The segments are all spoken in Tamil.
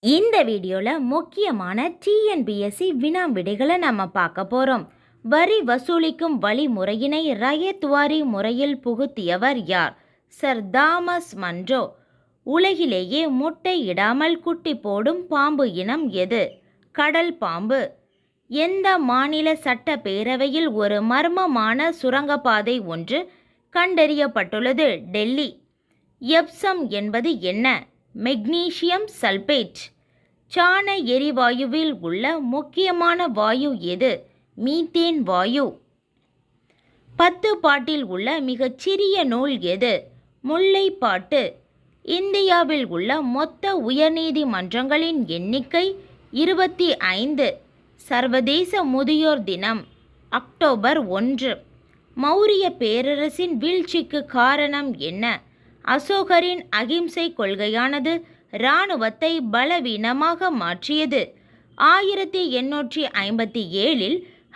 இந்த வீடியோவில் முக்கியமான டிஎன்பிஎஸ்சி வினா விடைகளை நம்ம பார்க்க போகிறோம். வரி வசூலிக்கும் வழிமுறையினை ரயத்வாரி முறையில் புகுத்தியவர் யார்? Sir Thomas Munro. உலகிலேயே முட்டை இடாமல் குட்டி போடும் பாம்பு இனம் எது? கடல் பாம்பு. எந்த மாநில சட்டப்பேரவையில் ஒரு மர்மமான சுரங்கப்பாதை ஒன்று கண்டறியப்பட்டுள்ளது? டெல்லி. எப்சம் என்பது என்ன? Magnesium sulphate. சாண எரிவாயுவில் உள்ள முக்கியமான வாயு எது? மீத்தேன் வாயு. 10 பாட்டில் உள்ள மிகச்சிறிய நூல் எது? முல்லைப்பாட்டு. இந்தியாவில் உள்ள மொத்த உயர்நீதிமன்றங்களின் எண்ணிக்கை 25. சர்வதேச முதியோர் தினம் அக்டோபர் 1. மௌரிய பேரரசின் வீழ்ச்சிக்கு காரணம் என்ன? அசோகரின் அகிம்சை கொள்கையானது இராணுவத்தை பலவீனமாக மாற்றியது. 1857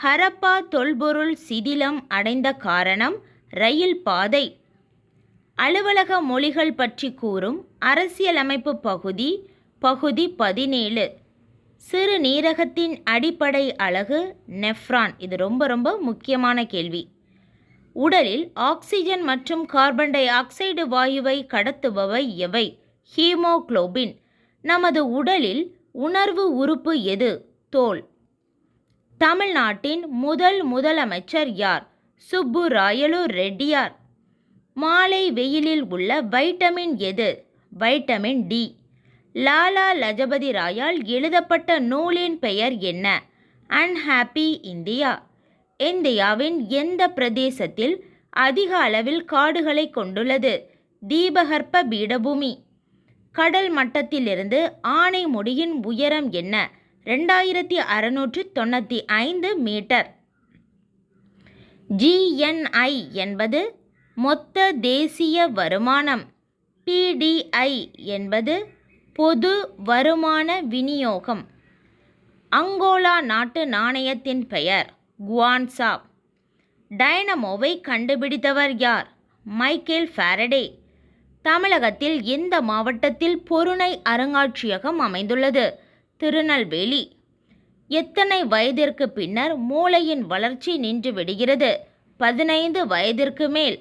ஹரப்பா தொல்பொருள் சிதிலம் அடைந்த காரணம் ரயில் பாதை. அலுவலக மொழிகள் பற்றி கூறும் அரசியலமைப்பு பகுதி 17. சிறுநீரகத்தின் அடிப்படை அலகு நெஃப்ரான். இது ரொம்ப முக்கியமான கேள்வி. உடலில் ஆக்சிஜன் மற்றும் கார்பன் டை ஆக்சைடு வாயுவை கடத்துபவை எவை? ஹீமோகுளோபின். நமது உடலில் உணர்வு உறுப்பு எது? தோல். தமிழ்நாட்டின் முதலமைச்சர் யார்? சுப்புராயலு ரெட்டியார். மாலை வெயிலில் உள்ள வைட்டமின் எது? Vitamin D. லாலா லஜபதி ராயால் எழுதப்பட்ட நூலின் பெயர் என்ன? Unhappy India. இந்தியாவின் எந்த பிரதேசத்தில் அதிக அளவில் காடுகளை கொண்டுள்ளது? தீபகற்ப பீடபூமி. கடல் மட்டத்திலிருந்து ஆனைமுடியின் உயரம் என்ன? 2695 மீட்டர். ஜிஎன்ஐ என்பது மொத்த தேசிய வருமானம். பிடிஐ என்பது பொது வருமான விநியோகம். அங்கோலா நாட்டு நாணயத்தின் பெயர் குவான்சா. டைனமோவை கண்டுபிடித்தவர் யார்? Michael Faraday. தமிழகத்தில் எந்த மாவட்டத்தில் பொருணை அருங்காட்சியகம் அமைந்துள்ளது? திருநெல்வேலி. எத்தனை வயதிற்கு பின்னர் மூளையின் வளர்ச்சி நின்று விடுகிறது? 15 வயதிற்கு மேல்.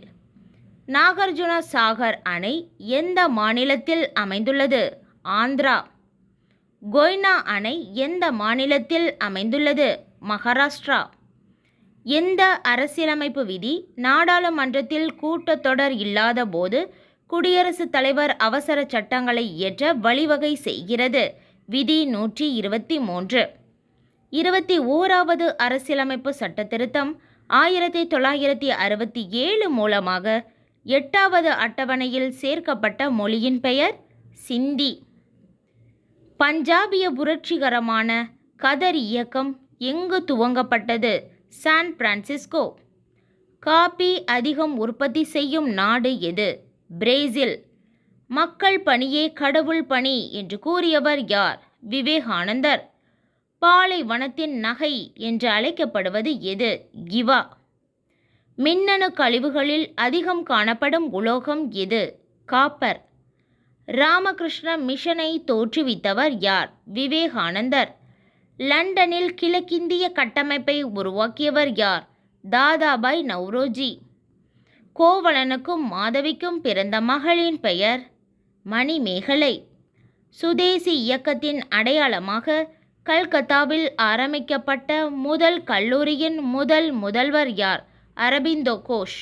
நாகார்ஜுன சாகர் அணை எந்த மாநிலத்தில் அமைந்துள்ளது? ஆந்திரா. கொய்னா அணை எந்த மாநிலத்தில் அமைந்துள்ளது? மகாராஷ்டிரா. எந்த அரசியலமைப்பு விதி நாடாளுமன்றத்தில் கூட்டத்தொடர் இல்லாத போது குடியரசுத் தலைவர் அவசர சட்டங்களை இயற்ற வழிவகை செய்கிறது? விதி 123. 21வது அரசியலமைப்பு சட்டத்திருத்தம் 1967 மூலமாக 8வது அட்டவணையில் சேர்க்கப்பட்ட மொழியின் பெயர் சிந்தி. பஞ்சாபிய புரட்சிகரமான கதர் இயக்கம் எங்கு துவங்கப்பட்டது? San Francisco. காபி அதிகம் உற்பத்தி செய்யும் நாடு எது? பிரேசில். மக்கள் பணியே கடவுள் பணி என்று கூறியவர் யார்? விவேகானந்தர். பாலைவனத்தின் நகை என்று அழைக்கப்படுவது எது? கிவா. மின்னணு கழிவுகளில் அதிகம் காணப்படும் உலோகம் எது? காப்பர். ராமகிருஷ்ண மிஷனை தோற்றுவித்தவர் யார்? விவேகானந்தர். லண்டனில் கிழக்கிந்திய கட்டமைப்பை உருவாக்கியவர் யார்? தாதாபாய் நவ்ரோஜி. கோவலனுக்கும் மாதவிக்கும் பிறந்த மகளின் பெயர் மணிமேகலை. சுதேசி இயக்கத்தின் அடையாளமாக கல்கத்தாவில் ஆரம்பிக்கப்பட்ட முதல் கல்லூரியின் முதல்வர் யார்? அரபிந்தோ கோஷ்.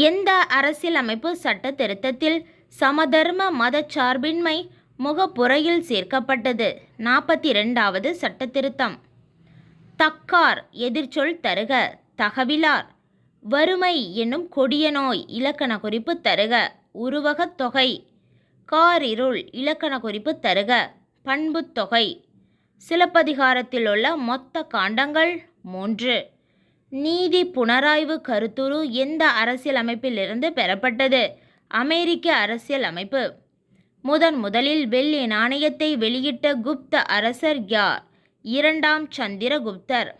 எந்த அரசியலமைப்பு சட்ட திருத்தத்தில் சமதர்ம மதச்சார்பின்மை முகப்புறையில் சேர்க்கப்பட்டது? 42வது சட்ட திருத்தம். தக்கார் எதிர்ச்சொல் தருக. தகவிலார். வறுமை என்னும் கொடிய நோய் இலக்கண குறிப்பு தருக. உருவகத் தொகை. காரிருள் இலக்கண குறிப்பு தருக. பண்புத் தொகை. சிலப்பதிகாரத்திலுள்ள மொத்த காண்டங்கள் 3. நீதி புனராய்வு கருத்துரு எந்த அரசியலமைப்பிலிருந்து பெறப்பட்டது? அமெரிக்க அரசியலமைப்பு. முதலில் வெள்ளி நாணயத்தை வெளியிட்ட குப்த அரசர் யார்? 2ஆம் சந்திரகுப்தர்.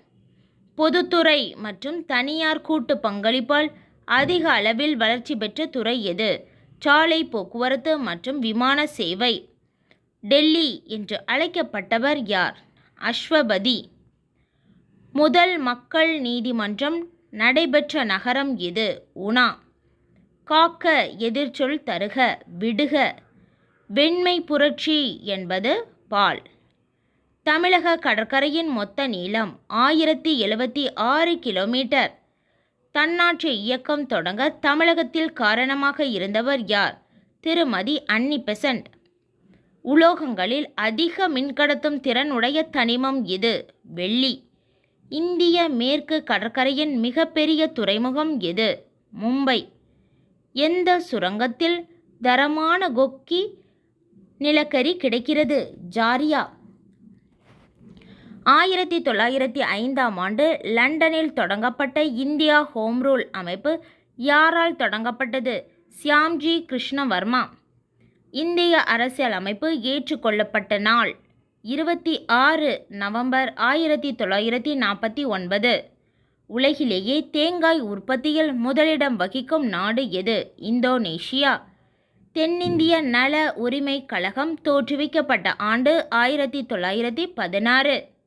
பொதுத்துறை மற்றும் தனியார் கூட்டு பங்களிப்பால் அதிக அளவில் வளர்ச்சி பெற்ற துறை எது? சாலை போக்குவரத்து மற்றும் விமான சேவை. டெல்லி என்று அழைக்கப்பட்டவர் யார்? அஸ்வபதி. முதல் மக்கள் நீதிமன்றம் நடைபெற்ற நகரம் எது? உனா. காக்க எதிர்ச்சொல் தருக. விடுக. வெண்மை புரட்சி என்பது பால். தமிழக கடற்கரையின் மொத்த நீளம் 1076 கிலோமீட்டர். தன்னாட்சி இயக்கம் தொடங்க தமிழகத்தில் காரணமாக இருந்தவர் யார்? திருமதி அன்னி பெசன்ட். உலோகங்களில் அதிக மின்கடத்தும் திறன் உடைய தனிமம் எது? வெள்ளி. இந்திய மேற்கு கடற்கரையின் மிகப்பெரிய துறைமுகம் எது? மும்பை. எந்த சுரங்கத்தில் தரமான கொக்கி நிலக்கரி கிடைக்கிறது? ஜாரியா. 1905 லண்டனில் தொடங்கப்பட்ட இந்தியா ஹோம் ரூல் அமைப்பு யாரால் தொடங்கப்பட்டது? சியாம்ஜி கிருஷ்ணவர்மா. இந்திய அரசியல் அமைப்பு ஏற்றுக்கொள்ளப்பட்ட நாள் 26 நவம்பர் 1949. உலகிலேயே தேங்காய் உற்பத்தியில் முதலிடம் வகிக்கும் நாடு எது? இந்தோனேஷியா. தென்னிந்திய நல உரிமை கழகம் தோற்றுவிக்கப்பட்ட ஆண்டு 1916.